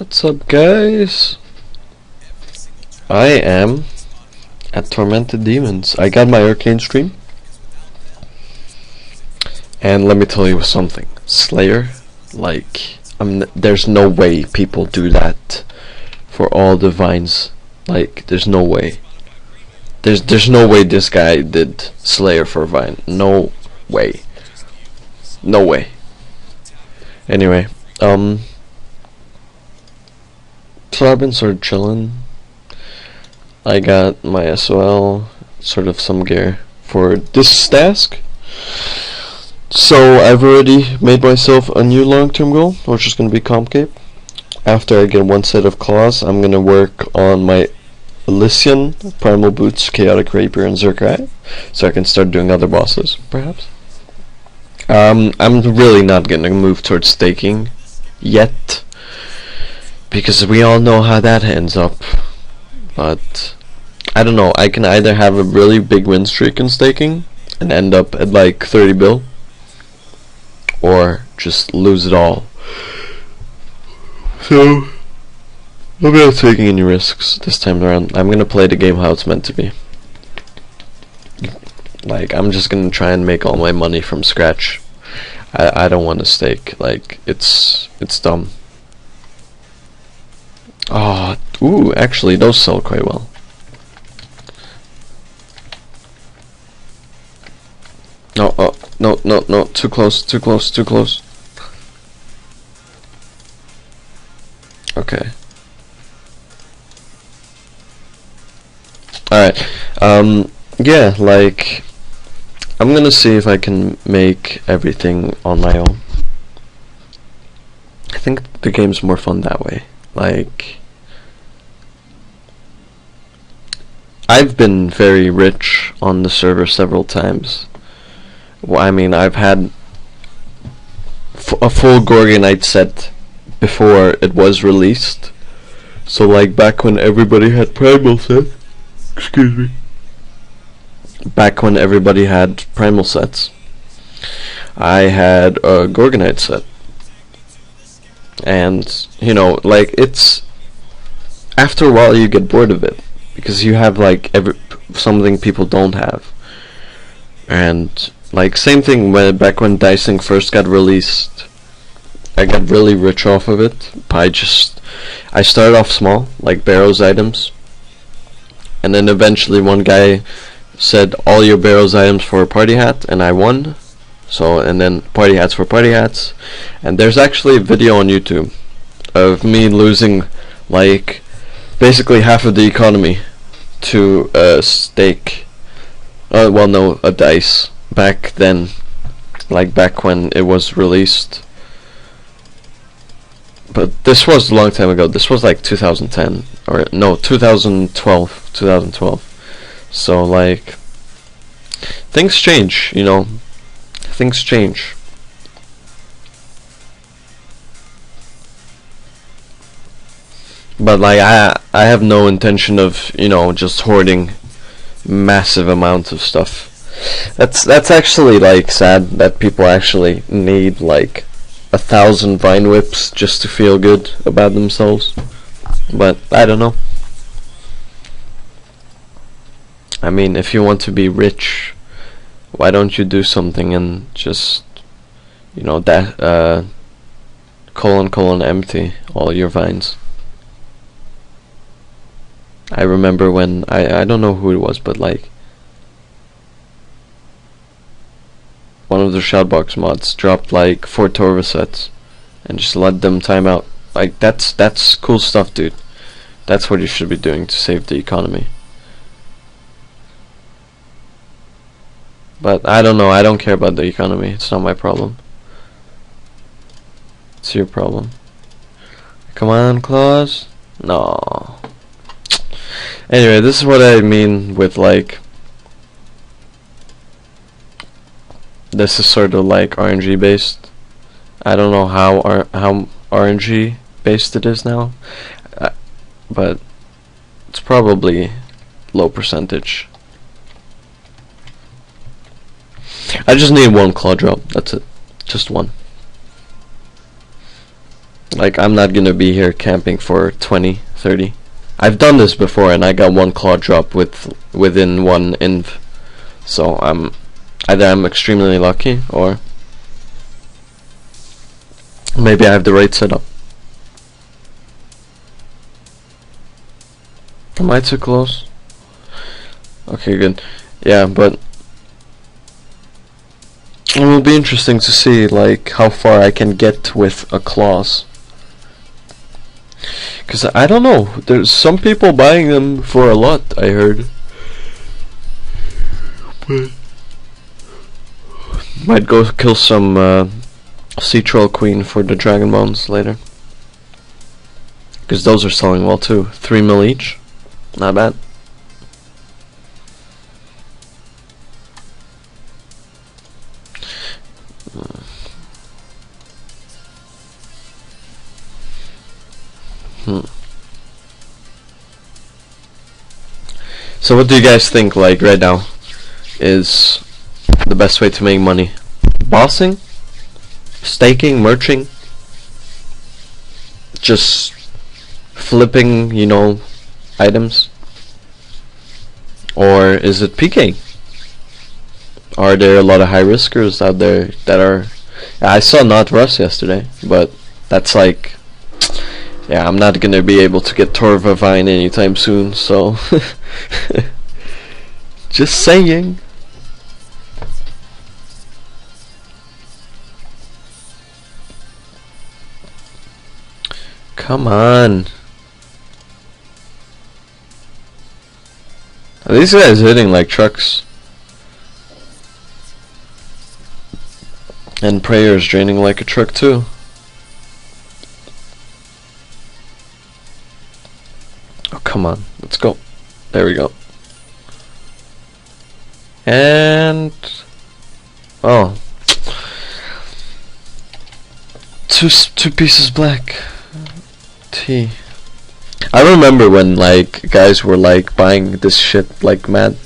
What's up, guys? I am at Tormented Demons. I got my arcane stream, and let me tell you something. Slayer, like, there's no way people do that for all the vines. Like, there's no way. There's no way this guy did Slayer for Vine. No way. No way. Anyway, so I've been sort of chilling. I got my SOL, sort of some gear for this task. So I've already made myself a new long-term goal, which is going to be Compcape. After I get one set of claws, I'm going to work on my Elysian, Primal Boots, Chaotic Rapier, and Zerkai, so I can start doing other bosses, perhaps. I'm really not going to move towards staking yet, because we all know how that ends up. But I don't know, I can either have a really big win streak in staking and end up at like 30 bill, or just lose it all. So I'm not taking any risks this time around. I'm gonna play the game how it's meant to be. Like, I'm just gonna try and make all my money from scratch. I don't want to stake. Like, it's dumb. Oh, ooh, actually, those sell quite well. No, oh, no, too close. Okay. Alright, yeah, like, I'm gonna see if I can make everything on my own. I think the game's more fun that way. Like, I've been very rich on the server several times. Well, I mean, I've had a full Gorgonite set before it was released. So, like, back when everybody had Primal sets. Excuse me. Back when everybody had Primal sets, I had a Gorgonite set. And, you know, like, it's, after a while you get bored of it, because you have, like, something people don't have. And, like, same thing back when dicing first got released. I got really rich off of it. I started off small, like Barrows items, and then eventually one guy said all your Barrows items for a party hat, and I won. So, and then party hats for party hats. And there's actually a video on YouTube of me losing, like, basically half of the economy to a stake. Well, no, a dice. Back then, like back when it was released. But this was a long time ago. This was like 2010, or no, 2012. So, like, things change, you know. Things change. But, like, I have no intention of, you know, just hoarding massive amounts of stuff. That's actually, like, sad that people actually need, like, 1,000 vine whips just to feel good about themselves. But I don't know. I mean, if you want to be rich, why don't you do something and just, you know, that colon empty all your vines. I remember when I don't know who it was, but like one of the Shoutbox mods dropped like 4 Torva sets and just let them time out. Like, that's cool stuff, dude. That's what you should be doing to save the economy. But I don't know, I don't care about the economy. It's not my problem. It's your problem. Come on, Claus. No. Anyway, this is what I mean with, like, this is sort of like RNG based. I don't know how RNG based it is now, but it's probably low percentage. I just need one claw drop. That's it. Just one. Like, I'm not gonna be here camping for 20, 30. I've done this before and I got one claw drop within one inv. So either I'm extremely lucky or maybe I have the right setup. Am I too close? Okay, good. Yeah, but it will be interesting to see like how far I can get with a claws. Cause I don't know, there's some people buying them for a lot, I heard. But might go kill some Sea Troll Queen for the Dragon Bones later. Cause those are selling well too. 3 mil each. Not bad. So what do you guys think, like, right now is the best way to make money? Bossing? Staking? Merching? Just flipping, you know, items? Or is it PK? Are there a lot of high riskers out there that are... I saw Not Russ yesterday, but that's like... Yeah, I'm not gonna be able to get Torvavine anytime soon, so... Just saying. Come on. Are these guys hitting like trucks? And Prayer's draining like a truck too. Oh, come on. Let's go. There we go. And... oh. Two pieces black. T. I remember when like guys were like buying this shit like mad.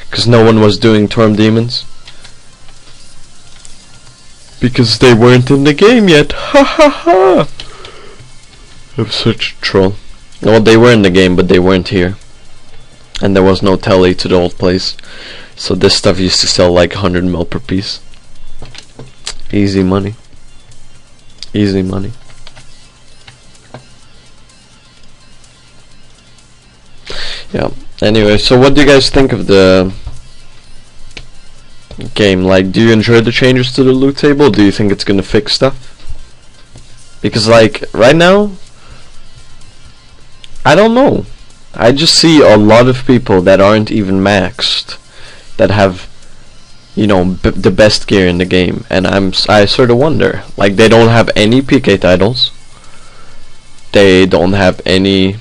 Cause no one was doing Torm Demons. Because they weren't in the game yet. Ha ha ha! I'm such a troll. Well, they were in the game, but they weren't here. And there was no tally to the old place. So this stuff used to sell like 100 mil per piece. Easy money. Easy money. Yeah. Anyway, so what do you guys think of the game? Like, do you enjoy the changes to the loot table? Do you think it's gonna fix stuff? Because like, right now, I don't know. I just see a lot of people that aren't even maxed that have, you know, the best gear in the game, and I sort of wonder, like, they don't have any PK titles, they don't have any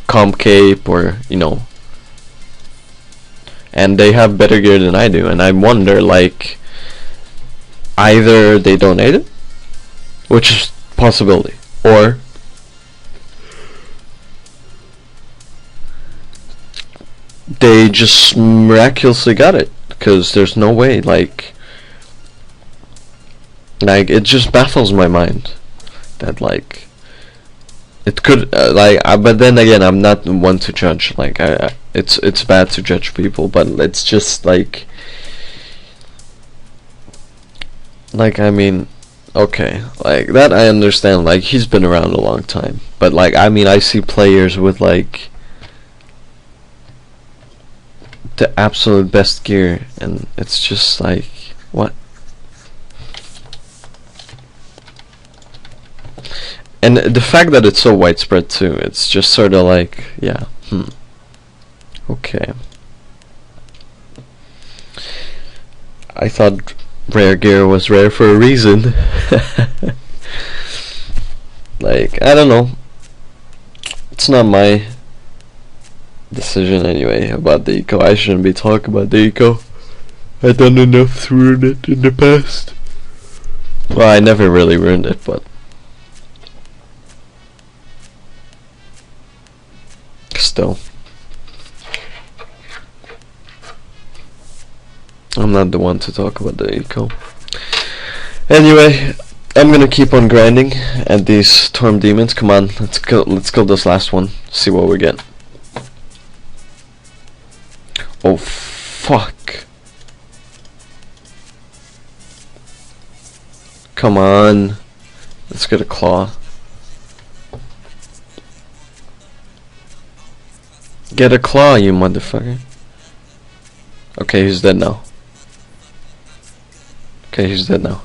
comp cape, or, you know, and they have better gear than I do, and I wonder, like, either they donated, which is a possibility, or they just miraculously got it, because there's no way, like it just baffles my mind that like it could but then again, I'm not one to judge, like it's bad to judge people, but it's just like I mean, okay, like that I understand, like he's been around a long time, but like I mean, I see players with like the absolute best gear, and it's just like, what? And the fact that it's so widespread too, it's just sort of like, yeah, okay. I thought rare gear was rare for a reason. Like, I don't know, it's not my decision anyway about the eco. I shouldn't be talking about the eco. I've done enough to ruin it in the past. Well, I never really ruined it, but still, I'm not the one to talk about the eco. Anyway, I'm gonna keep on grinding at these Torm demons. Come on, let's kill this last one. See what we get. Oh fuck. Come on. Let's get a claw. Get a claw, you motherfucker. Okay, he's dead now. Okay, he's dead now.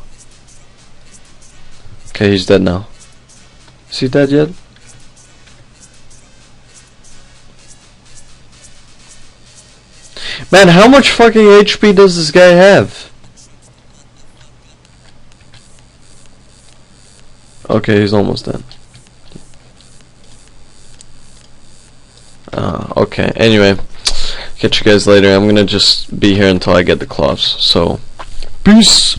Okay, he's dead now. Is he dead yet? Man, how much fucking HP does this guy have? Okay, he's almost dead. Okay, anyway. Catch you guys later. I'm gonna just be here until I get the claws. So, peace!